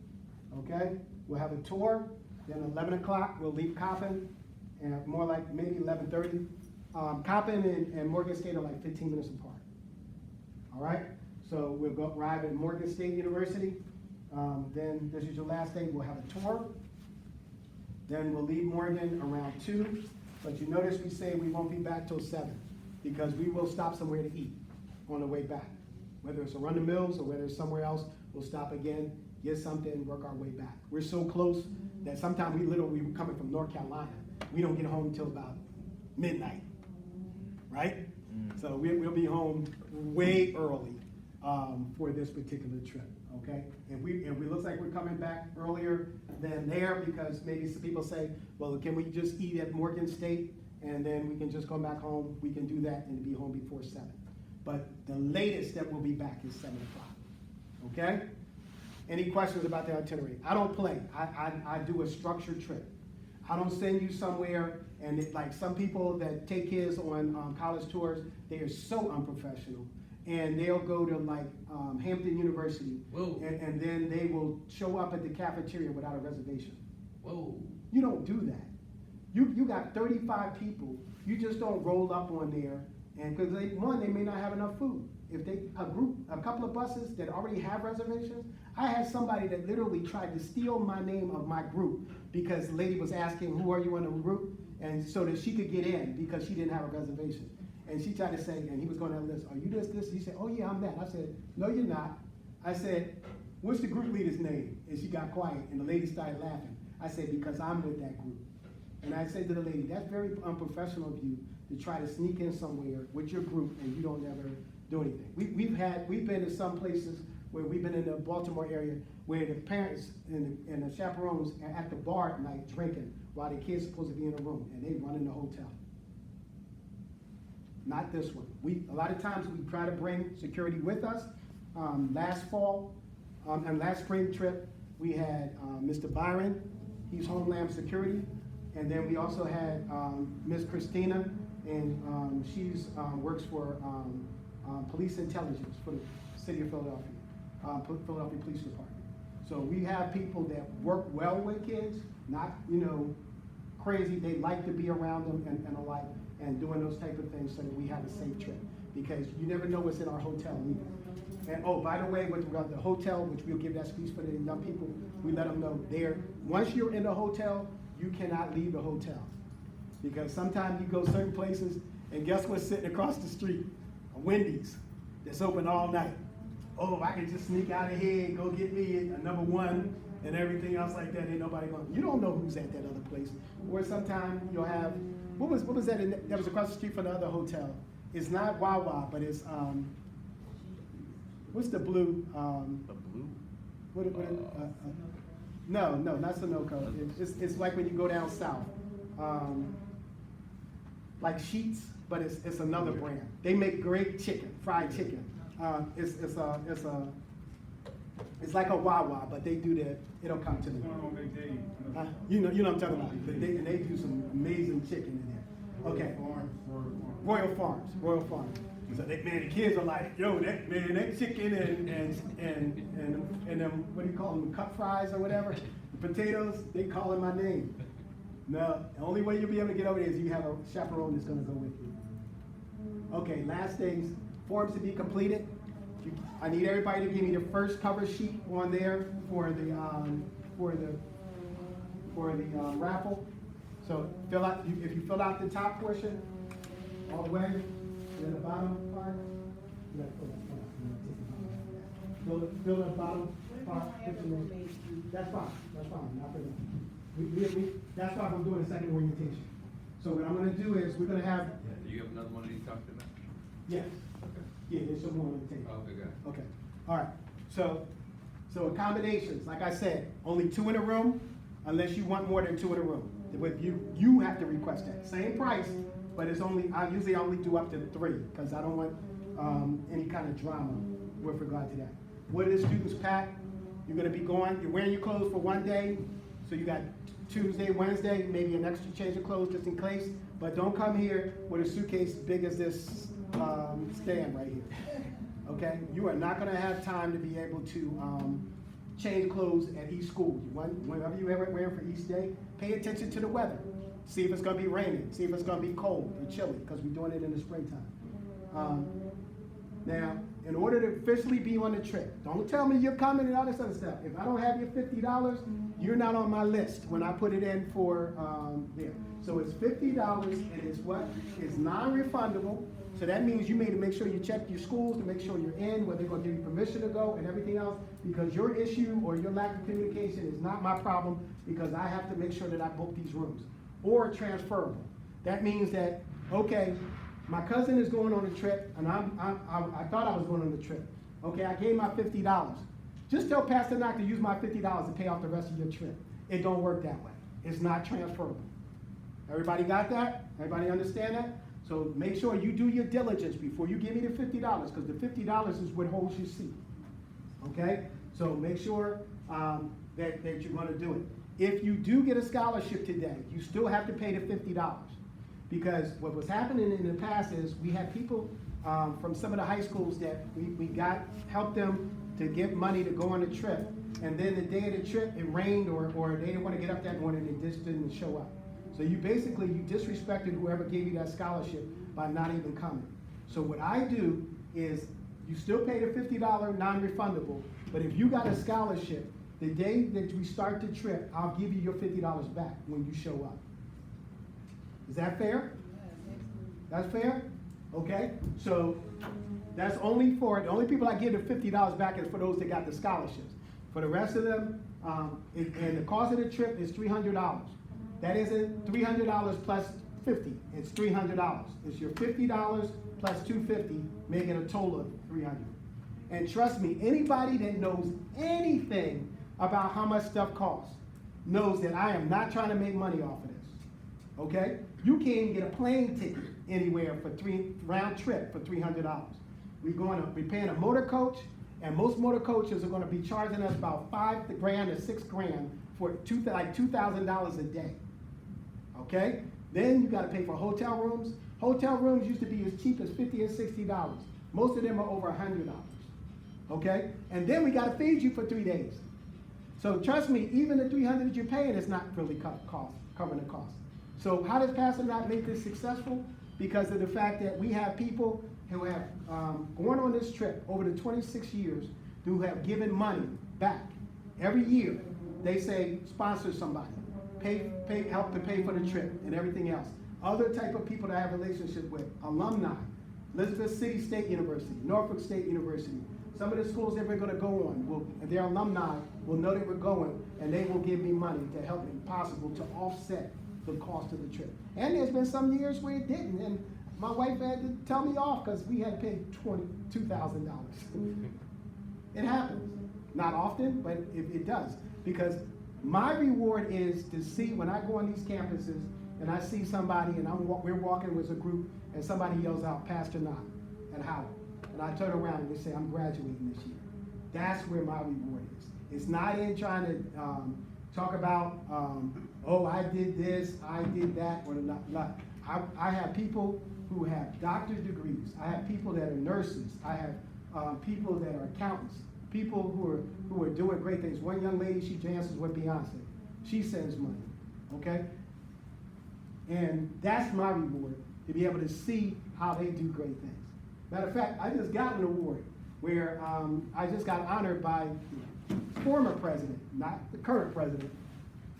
Okay. We'll have a tour. Then 11 o'clock, we'll leave Coppin, and more like maybe 11:30. Coppin and Morgan State are like 15 minutes apart. All right. So we'll go arrive at Morgan State University. Then this is your last day. We'll have a tour. Then we'll leave Morgan around 2. But you notice we say we won't be back till 7, because we will stop somewhere to eat on the way back. Whether it's Arundel Mills or whether it's somewhere else, we'll stop again, get something, work our way back. We're so close that sometimes we were coming from North Carolina. We don't get home until about midnight, right? So we'll be home way early for this particular trip, okay? If it looks like we're coming back earlier than there, because maybe some people say, well, can we just eat at Morgan State and then we can just go back home? We can do that and be home before 7. But the latest that we'll be back is 7 o'clock, okay? Any questions about the itinerary? I don't play. I do a structured trip. I don't send you somewhere, and like some people that take kids on college tours, they are so unprofessional. And they'll go to like Hampton University, and then they will show up at the cafeteria without a reservation. Whoa. You don't do that. You got 35 people. You just don't roll up on there, and because they may not have enough food. If a couple of buses that already have reservations, I had somebody that literally tried to steal my name of my group because the lady was asking, who are you in the group? And so that she could get in because she didn't have a reservation. And she tried to say, and he was going down the list, are you this? He said, oh yeah, I'm that. I said, no, you're not. I said, what's the group leader's name? And she got quiet, and the lady started laughing. I said, because I'm with that group. And I said to the lady, that's very unprofessional of you to try to sneak in somewhere with your group and you don't ever do anything. We've been to some places where we've been in the Baltimore area where the parents and the chaperones are at the bar at night drinking while the kids are supposed to be in a room, and they run in the hotel. Not this one. A lot of times we try to bring security with us. Last fall and last spring trip, we had Mr. Byron, he's Homeland Security, and then we also had Miss Christina, and she's works for police intelligence for the city of Philadelphia, Philadelphia Police Department. So we have people that work well with kids, not crazy. They like to be around them and alike, and doing those type of things so that we have a safe trip, because you never know what's in our hotel either. And oh, by the way, with regard to the hotel, which we'll give that speech for the young people, we let them know once you're in the hotel, you cannot leave the hotel, because sometimes you go certain places and guess what's sitting across the street? A Wendy's that's open all night. Oh, I can just sneak out of here and go get me a number one and everything else like that. Ain't nobody going. You don't know who's at that other place. Or sometimes you'll have what was that? That was across the street from the other hotel. It's not Wawa, but it's what's the blue? The blue? No, not Sunoco. It's like when you go down south, like Sheets, but it's another brand. They make great chicken, fried chicken. It's a It's like a Wawa, but they do it'll come to me. You know what I'm talking about. And they do some amazing chicken in there. Okay. Royal Farms. So the kids are like, yo, that chicken and them, what do you call them, cut fries or whatever, the potatoes, they calling my name. No, the only way you'll be able to get over there is you have a chaperone that's gonna go with you. Okay, last things, forms to be completed. I need everybody to give me the first cover sheet on there for the raffle. So fill out, if you fill out the top portion all the way, and then the bottom part, you gotta fill the bottom part. That's fine, not for that. That's why I'm doing a second orientation. So what I'm gonna do is, we're gonna have. Yeah, do you have another one that you talked about? Yes. Okay. Yeah, there's some more on the table. Okay, good. Okay, all right. So accommodations, like I said, only 2 in a room, unless you want more than 2 in a room. With you have to request that. Same price, but it's only, I usually only do up to 3, because I don't want any kind of drama with regard to that. What is students pack? You're gonna be going, you're wearing your clothes for one day, so you got Tuesday, Wednesday, maybe an extra change of clothes just in case, but don't come here with a suitcase big as this stand right here. Okay, you are not gonna have time to be able to change clothes at each school. Whenever you ever wear for each day, pay attention to the weather. See if it's gonna be raining, see if it's gonna be cold or chilly, because we're doing it in the springtime. Now, in order to officially be on the trip, don't tell me you're coming and all this other stuff. If I don't have your $50, you're not on my list when I put it in for there. So it's $50 and it's what? It's non-refundable. So that means you need to make sure you check your schools to make sure you're in, whether they're gonna give you permission to go and everything else, because your issue or your lack of communication is not my problem, because I have to make sure that I book these rooms. Or transferable. That means that, okay, my cousin is going on a trip, and I thought I was going on the trip. Okay, I gave my $50. Just tell Pastor Knock to use my $50 to pay off the rest of your trip. It don't work that way. It's not transferable. Everybody got that? Everybody understand that? So make sure you do your diligence before you give me the $50, because the $50 is what holds your seat. Okay? So make sure that you're gonna do it. If you do get a scholarship today, you still have to pay the $50. Because what was happening in the past is we had people from some of the high schools that we helped them to get money to go on a trip. And then the day of the trip, it rained or they didn't want to get up that morning, they just didn't show up. So you disrespected whoever gave you that scholarship by not even coming. So what I do is, you still pay the $50 non-refundable, but if you got a scholarship, the day that we start the trip, I'll give you your $50 back when you show up. Is that fair? That's fair? Okay, so that's the only people I give the $50 back is for those that got the scholarships. For the rest of them, and the cost of the trip is $300. That isn't $300 plus $50, it's $300. It's your $50 plus $250, making a total of $300. And trust me, anybody that knows anything about how much stuff costs knows that I am not trying to make money off of this. Okay? You can't even get a plane ticket anywhere for round trip for $300. We're paying a motor coach, and most motor coaches are gonna be charging us about $5,000 to $6,000 for like $2,000 a day. Okay? Then you gotta pay for hotel rooms. Hotel rooms used to be as cheap as $50 and $60. Most of them are over $100. Okay? And then we gotta feed you for 3 days. So trust me, even the $300 that you're paying is not really covering the cost. So how does Pastor not make this successful? Because of the fact that we have people who have gone on this trip over the 26 years who have given money back. Every year, they say, sponsor somebody, help to pay for the trip and everything else. Other type of people that I have relationship with, alumni, Elizabeth City State University, Norfolk State University. Some of the schools that we're gonna go on, their alumni will know that we're going, and they will give me money to help if possible to offset the cost of the trip. And there's been some years where it didn't, and my wife had to tell me off because we had to pay $2,000. It happens. Not often, but it does. Because my reward is to see when I go on these campuses and I see somebody and we're walking with a group and somebody yells out, Pastor Knock and Howard. And I turn around and they say, I'm graduating this year. That's where my reward is. It's not in trying to talk about, oh, I did this, I did that, or not. I have people who have doctorate degrees. I have people that are nurses. I have people that are accountants. People who are doing great things. One young lady, she dances with Beyonce. She sends money, okay? And that's my reward, to be able to see how they do great things. Matter of fact, I just got an award where I just got honored by the former president, not the current president,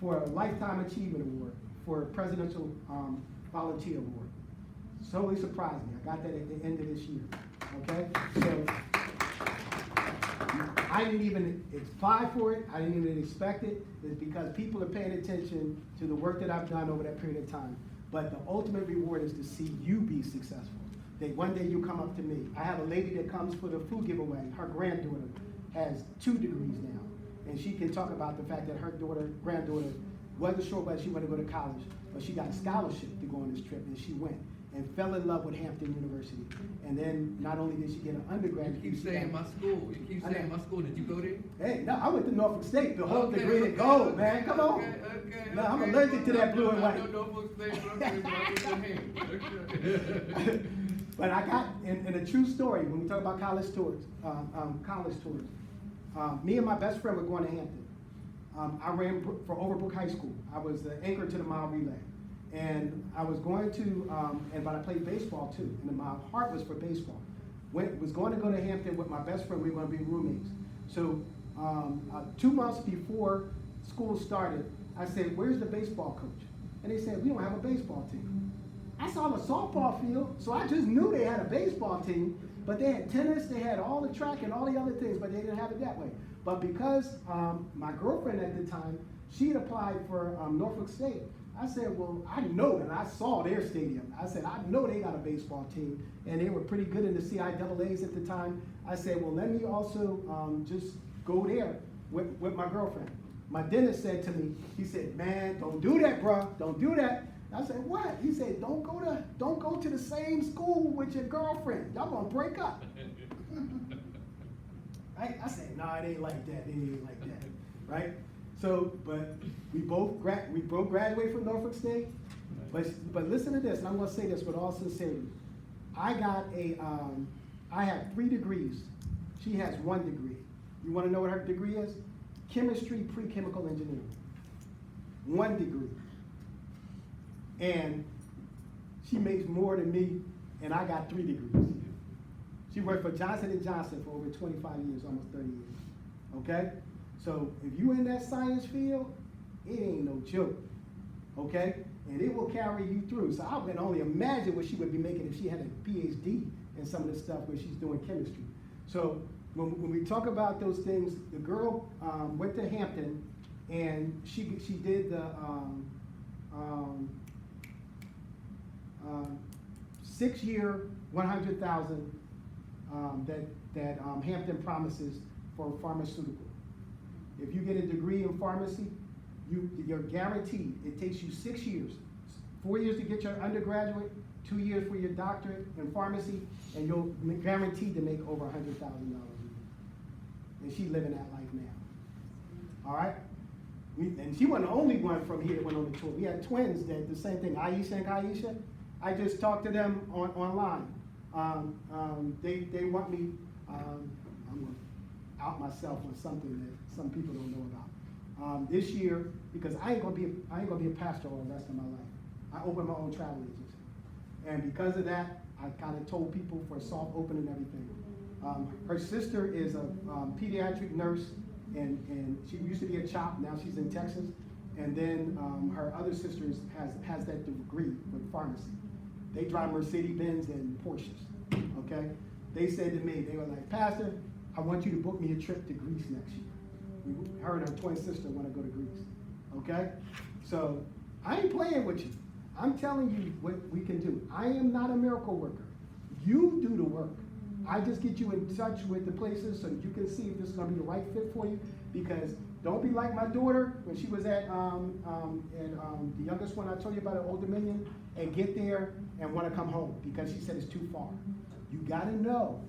for a Lifetime Achievement Award, for a Presidential Volunteer Award. Totally surprised me. I got that at the end of this year, okay? So, I didn't even apply for it, I didn't even expect it. It's because people are paying attention to the work that I've done over that period of time. But the ultimate reward is to see you be successful. That one day you come up to me. I have a lady that comes for the food giveaway. Her granddaughter has 2 degrees now. And she can talk about the fact that her granddaughter wasn't sure whether she wanted to go to college, but she got a scholarship to go on this trip, and she went and fell in love with Hampton University. And then not only did she get an undergraduate. You keep saying my school, you keep saying my school, did you go there? Hey, no, I went to Norfolk State, the whole Okay, degree to okay, gold, okay, man, come on. Okay, No, I'm allergic to that blue and white. I know Norfolk State, but I'm okay. But I got, in a true story, when we talk about college tours, me and my best friend were going to Hampton. I ran for Overbrook High School. I was the anchor to the mile relay. And I was going to, but I played baseball too, and my heart was for baseball. Was going to go to Hampton with my best friend. We were going to be roommates. So 2 months before school started, I said, "Where's the baseball coach?" And they said, "We don't have a baseball team." I saw the softball field, so I just knew they had a baseball team, but they had tennis, they had all the track and all the other things, but they didn't have it that way. But because my girlfriend at the time, she had applied for Norfolk State, I said, well, I know that I saw their stadium. I said, I know they got a baseball team, and they were pretty good in the CIAAs at the time. I said, well, let me also just go there with my girlfriend. My dentist said to me, he said, man, don't do that, bro, don't do that. I said, what? He said, don't go to the same school with your girlfriend. Y'all gonna break up. Right? I said, nah, it ain't like that. It ain't like that, right? So, but we both graduated from Norfolk State. But listen to this, and I'm gonna say this with all sincerity. I have 3 degrees. She has 1 degree. You wanna know what her degree is? Chemistry, pre-chemical engineering. 1 degree. And she makes more than me, and I got 3 degrees. She worked for Johnson & Johnson for over 25 years, almost 30 years, okay? So if you in that science field, it ain't no joke, okay? And it will carry you through. So I can only imagine what she would be making if she had a PhD in some of the stuff where she's doing chemistry. So when we talk about those things, the girl went to Hampton, and she did the 6-year, 100,000 that Hampton promises for pharmaceutical. If you get a degree in pharmacy, you're guaranteed. It takes you 6 years, 4 years to get your undergraduate, 2 years for your doctorate in pharmacy, and you're guaranteed to make over $100,000 a year. And she's living that life now. All right? And she wasn't the only one from here that went on the tour. We had twins that the same thing, Aisha and Kaisha. I just talked to them online. They want me, I'm gonna out myself on something that some people don't know about. This year, because I ain't gonna be a pastor all the rest of my life. I opened my own travel agency. And because of that, I kind of told people for a soft open and everything. Her sister is a pediatric nurse, and she used to be a CHOP, now she's in Texas. And then her other sister has that degree with pharmacy. They drive Mercedes-Benz and Porsches, okay? They said to me, they were like, Pastor, I want you to book me a trip to Greece next year. Her and her twin sister want to go to Greece, okay? So I ain't playing with you. I'm telling you what we can do. I am not a miracle worker. You do the work. I just get you in touch with the places so you can see if this is gonna be the right fit for you, because don't be like my daughter when she was at the youngest one I told you about at Old Dominion, and get there and want to come home because she said it's too far. You gotta know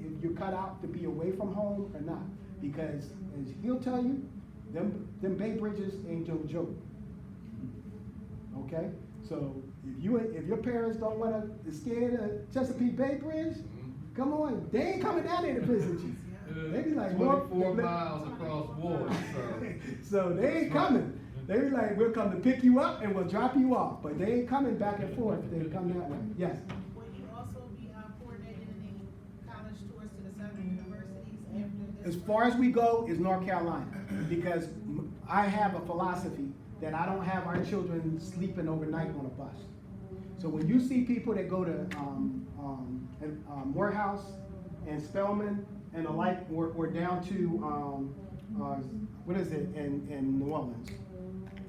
if you're cut out to be away from home or not. Because as he'll tell you, them Bay Bridges ain't no joke. Okay? So if your parents don't wanna, is scared of Chesapeake Bay Bridge, come on, they ain't coming down there to visit you. They be like, 24 miles across water, so. So they ain't coming. They be like, we'll come to pick you up and we'll drop you off, but they ain't coming back and forth. They come that way. Yes. Will you also be coordinating any college tours to the southern universities after this? As far as we go is North Carolina, because I have a philosophy that I don't have our children sleeping overnight on a bus. So when you see people that go to Morehouse and Spelman and the like, or down to what is it in New Orleans,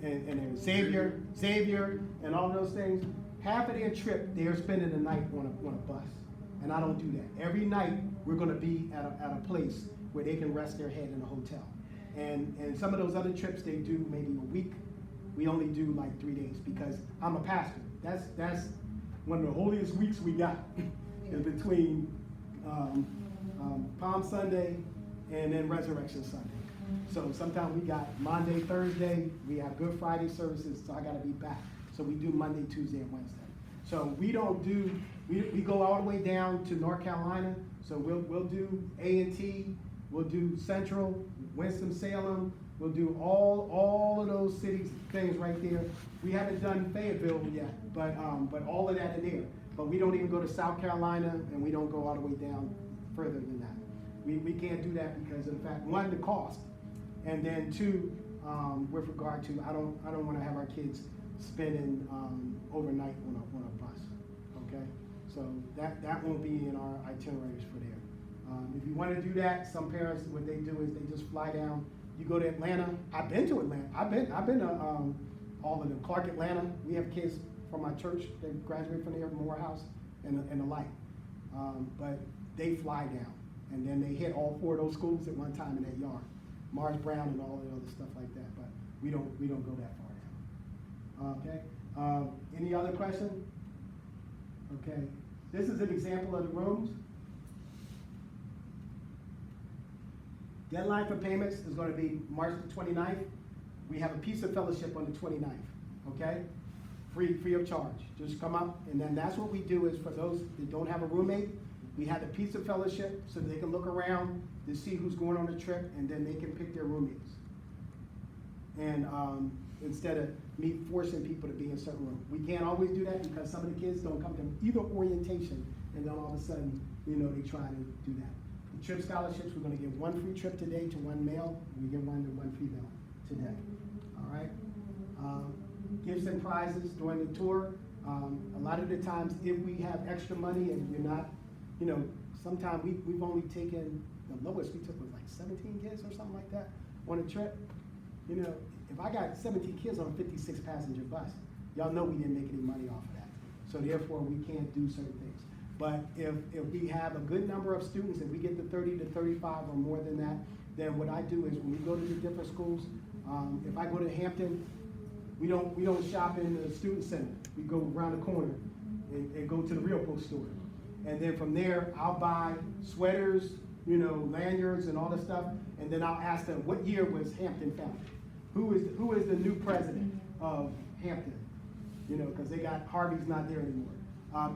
and Xavier and all those things, half of their trip they're spending the night on a bus, and I don't do that. Every night we're going to be at a place where they can rest their head in a hotel, and some of those other trips they do maybe a week. We only do like 3 days because I'm a pastor. That's one of the holiest weeks we got in between Palm Sunday and then Resurrection Sunday. So sometimes we got Monday, Thursday, we have Good Friday services, so I gotta be back. So we do Monday, Tuesday, and Wednesday. So we don't do, we go all the way down to North Carolina. So we'll do A&T, we'll do Central, Winston-Salem, we'll do all of those cities, things right there. We haven't done Fayetteville yet, but all of that in there. But we don't even go to South Carolina, and we don't go all the way down further than that. We can't do that because of the fact, one, the cost, and then two, with regard to, I don't want to have our kids spending overnight on a bus. Okay, so that won't be in our itineraries for there. If you want to do that, some parents, what they do is they just fly down. You go to Atlanta. I've been to Atlanta. I've been to all of them. Clark Atlanta. We have kids from my church that graduate from there, Morehouse, and the like. But they fly down, and then they hit all 4 of those schools at one time in that yard, Mars Brown and all the other stuff like that. But we don't go that far down. Okay. Any other question? Okay. This is an example of the rooms. Deadline for payments is going to be March the 29th. We have a Peace of Fellowship on the 29th, okay? Free of charge. Just come up, and then that's what we do is for those that don't have a roommate, we have the Peace of Fellowship so they can look around to see who's going on the trip, and then they can pick their roommates. And instead of me forcing people to be in certain rooms. We can't always do that because some of the kids don't come to either orientation, and then all of a sudden, they try to do that. Trip scholarships, we're gonna give 1 free trip today to 1 male, we give 1 to 1 female today, all right? Gifts and prizes during the tour. A lot of the times, if we have extra money and you're not, sometimes we've only taken, the lowest we took was like 17 kids or something like that on a trip. If I got 17 kids on a 56 passenger bus, y'all know we didn't make any money off of that. So therefore, we can't do certain things. But if we have a good number of students, if we get to 30 to 35 or more than that, then what I do is when we go to the different schools, if I go to Hampton, we don't shop in the student center. We go around the corner and go to the real bookstore. And then from there, I'll buy sweaters, lanyards and all that stuff. And then I'll ask them, what year was Hampton founded? Who is the new president of Hampton? Because they got, Harvey's not there anymore.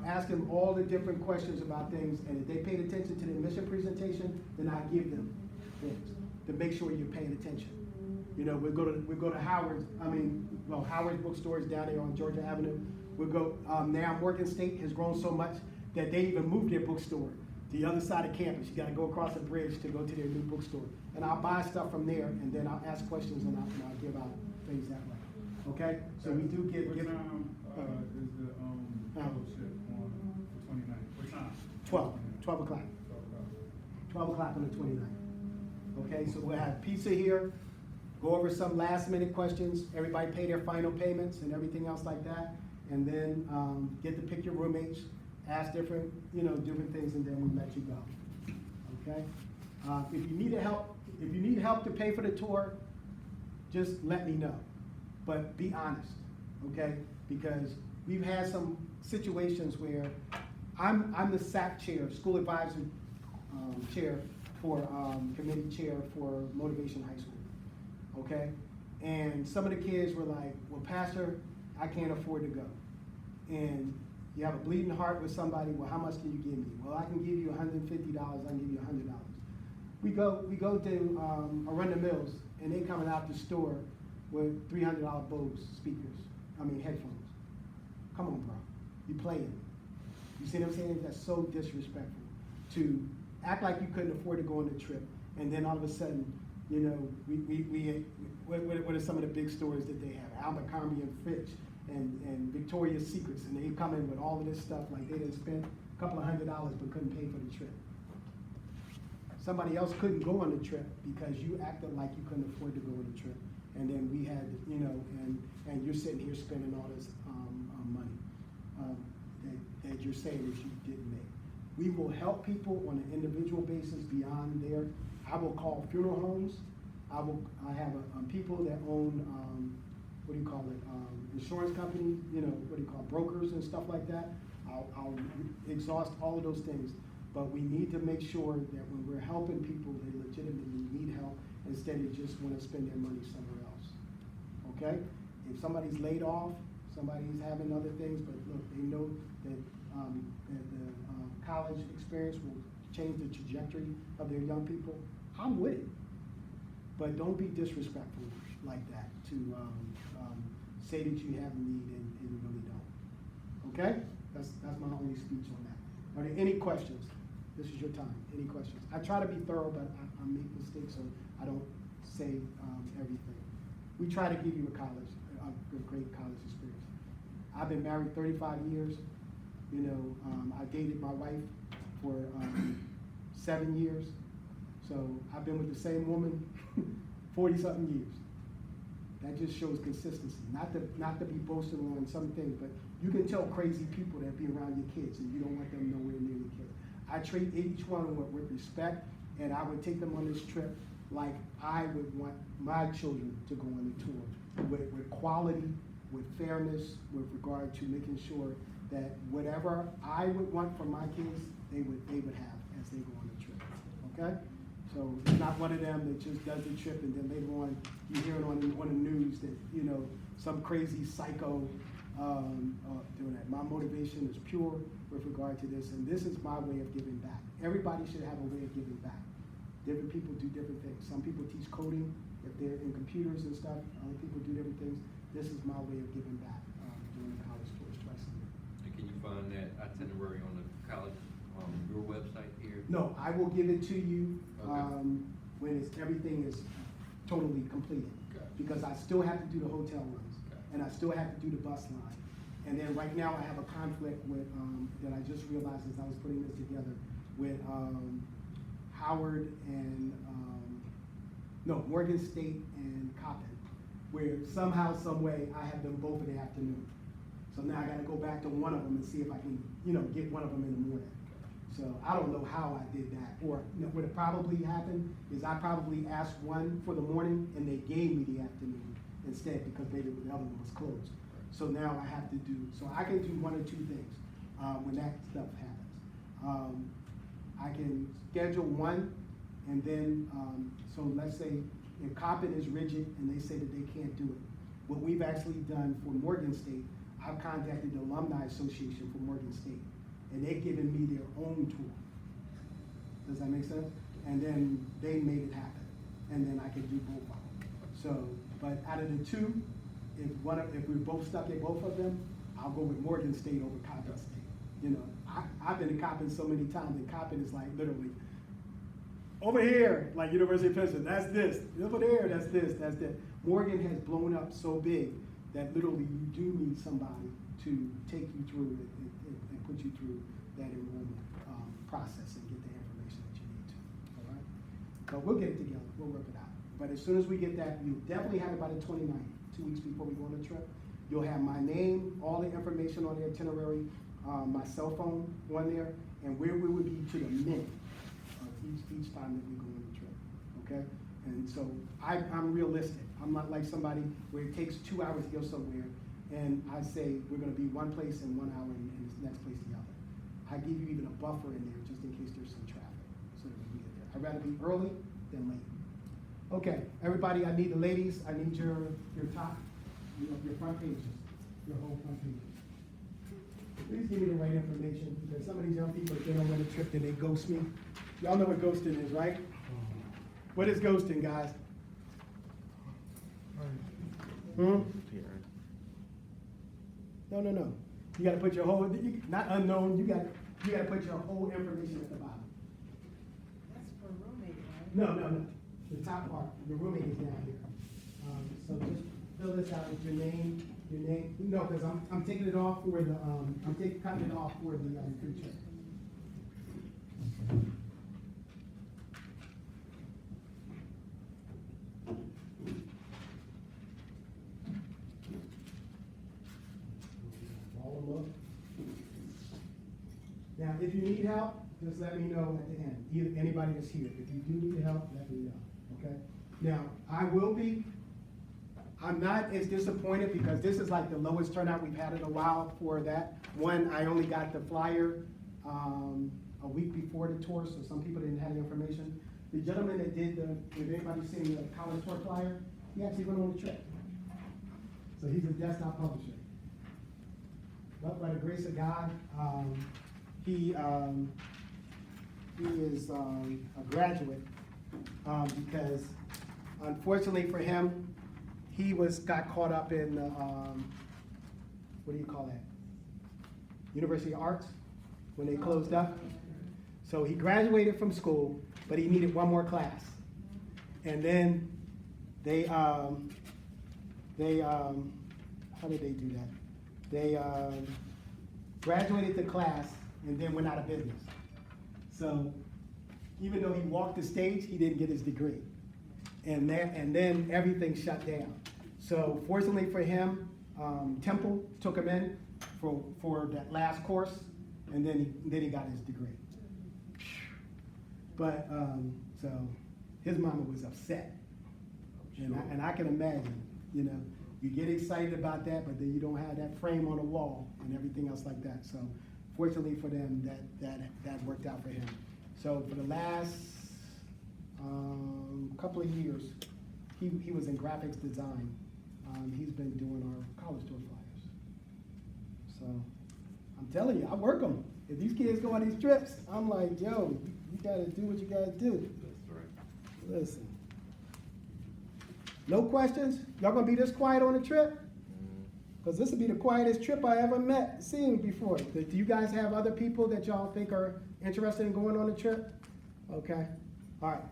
Ask them all the different questions about things, and if they paid attention to the admission presentation, then I give them things to make sure you're paying attention. We go to Howard's bookstore is down there on Georgia Avenue. We'll go, now Morgan State has grown so much that they even moved their bookstore to the other side of campus. You gotta go across a bridge to go to their new bookstore. And I'll buy stuff from there, and then I'll ask questions and I'll give out things that way. Okay? So we do give. What time is the fellowship on the 29th? What time? 12 o'clock. 12 o'clock on the 29th. Okay, so we'll have pizza here, go over some last minute questions, everybody pay their final payments and everything else like that, and then get to pick your roommates, ask different things, and then we let you go. Okay? If you need help to pay for the tour, just let me know. But be honest, okay? Because we've had some situations where I'm the SAC chair, school advisor chair for, committee chair for Motivation High School, okay? And some of the kids were like, well, Pastor, I can't afford to go. And you have a bleeding heart with somebody, well, how much can you give me? Well, I can give you $150, I can give you $100. We go to Arundel Mills, and they coming out the store with $300 Bose headphones. Come on, bro, you playing. You see what I'm saying? That's so disrespectful to act like you couldn't afford to go on the trip, and then all of a sudden, you know, what are some of the big stores that they have? Abercrombie and Fitch and Victoria's Secrets, and they come in with all of this stuff like they done spent a couple of $100 but couldn't pay for the trip. Somebody else couldn't go on the trip because you acted like you couldn't afford to go on the trip, and then we had, you know, and you're sitting here spending all this money that you're saying that you didn't make. We will help people on an individual basis beyond there. I will call funeral homes. I have people that own, insurance companies, you know, brokers and stuff like that. I'll exhaust all of those things. But we need to make sure that when we're helping people, they legitimately need help instead of just want to spend their money somewhere else. Okay? If somebody's laid off, somebody's having other things, but look, they know that the college experience will change the trajectory of their young people, I'm with it. But don't be disrespectful like that to say that you have a need and you really don't. Okay? That's my only speech on that. Are there any questions? This is your time. Any questions? I try to be thorough, but I make mistakes, so I don't say everything. We try to give you a great college experience. I've been married 35 years. You know, I dated my wife for 7 years. So I've been with the same woman 40-something years. That just shows consistency. Not to be boasting on some things, but you can tell crazy people that be around your kids and you don't want them nowhere near your kids. I treat each one with respect, and I would take them on this trip like I would want my children to go on the tour, with quality, with fairness, with regard to making sure that whatever I would want from my kids, they would have as they go on the trip. Okay? So it's not one of them that just does the trip and then later on you hear it on the news that, you know, some crazy psycho doing that. My motivation is pure with regard to this, and this is my way of giving back. Everybody should have a way of giving back. Different people do different things. Some people teach coding if they're in computers and stuff. Other people do different things. This is my way of giving back during the college tours twice a year. And can you find that itinerary on the college, your website here? No, I will give it to you Okay. when everything is totally completed. Gotcha. Because I still have to do the hotel runs, Gotcha. and I still have to do the bus line. And then right now I have a conflict with, that I just realized as I was putting this together, with Howard and, Morgan State and Coppin, where somehow, some way, I have them both in the afternoon. So now I gotta go back to one of them and see if I can, you know, get one of them in the morning. So I don't know how I did that, or what it probably happened is I probably asked one for the morning and they gave me the afternoon instead because maybe the other one was closed. So now I have to do, so I can do one or two things when that stuff happens. I can schedule one and then, so let's say if Coppin is rigid and they say that they can't do it, what we've actually done for Morgan State, I've contacted the Alumni Association for Morgan State, and they've given me their own tour. Does that make sense? And then they made it happen, and then I can do both of them. So, but out of the two, if we're both stuck at both of them, I'll go with Morgan State over Coppin State. You know, I've been to Coppin so many times, and Coppin is like literally, over here, like University of Pennsylvania, that's this. Over there, that's this, that's that. Morgan has blown up so big that literally you do need somebody to take you through it and put you through that enrollment process and get the information that you need to, all right? But we'll get it together, we'll work it out. But as soon as we get that, you'll definitely have it by the 29th, 2 weeks before we go on the trip. You'll have my name, all the information on the itinerary, my cell phone on there, and where we would be to the minute of each time that we go on the trip, okay? And so I'm realistic. I'm not like somebody where it takes 2 hours to go somewhere, and I say we're gonna be one place in 1 hour and it's next place the other. I give you even a buffer in there just in case there's some traffic. So soon as we get there. I'd rather be early than late. Okay, everybody, I need the ladies, I need your top, your front pages, your whole front pages. Please give me the right information, because some of these young people, if they don't win a trip, then they ghost me. Y'all know what ghosting is, right? What is ghosting, guys? Hmm? No. You gotta put your whole, not unknown, you gotta put your whole information at the bottom. That's for roommate, right? No. The top part, your roommate is down here. So just fill this out with your name, no, because I'm taking it off for the, cutting it off for the, food check. All them up. Now, if you need help, just let me know at the end, either anybody that's here. If you do need help, let me know, okay? Now, I'm not as disappointed because this is like the lowest turnout we've had in a while for that. One, I only got the flyer a week before the tour, so some people didn't have the information. The gentleman that did if anybody seen the college tour flyer, he actually went on the trip. So he's a desktop publisher. But by the grace of God, he is a graduate because unfortunately for him, he got caught up in what do you call that? University of Arts when they closed up. So he graduated from school, but he needed one more class. And then they how did they do that? They graduated the class and then went out of business. So even though he walked the stage, he didn't get his degree. And then everything shut down. So fortunately for him, Temple took him in for that last course, and then he got his degree. But so his mama was upset, and I can imagine, you get excited about that, but then you don't have that frame on the wall and everything else like that. So fortunately for them, that worked out for him. So for the last couple of years, he was in graphics design. He's been doing our college tour flyers. So I'm telling you, I work them. If these kids go on these trips, I'm like, yo, you gotta do what you gotta do. That's right. Listen. No questions? Y'all gonna be this quiet on the trip? Because this will be the quietest trip I ever seen before. Do you guys have other people that y'all think are interested in going on the trip? Okay. All right.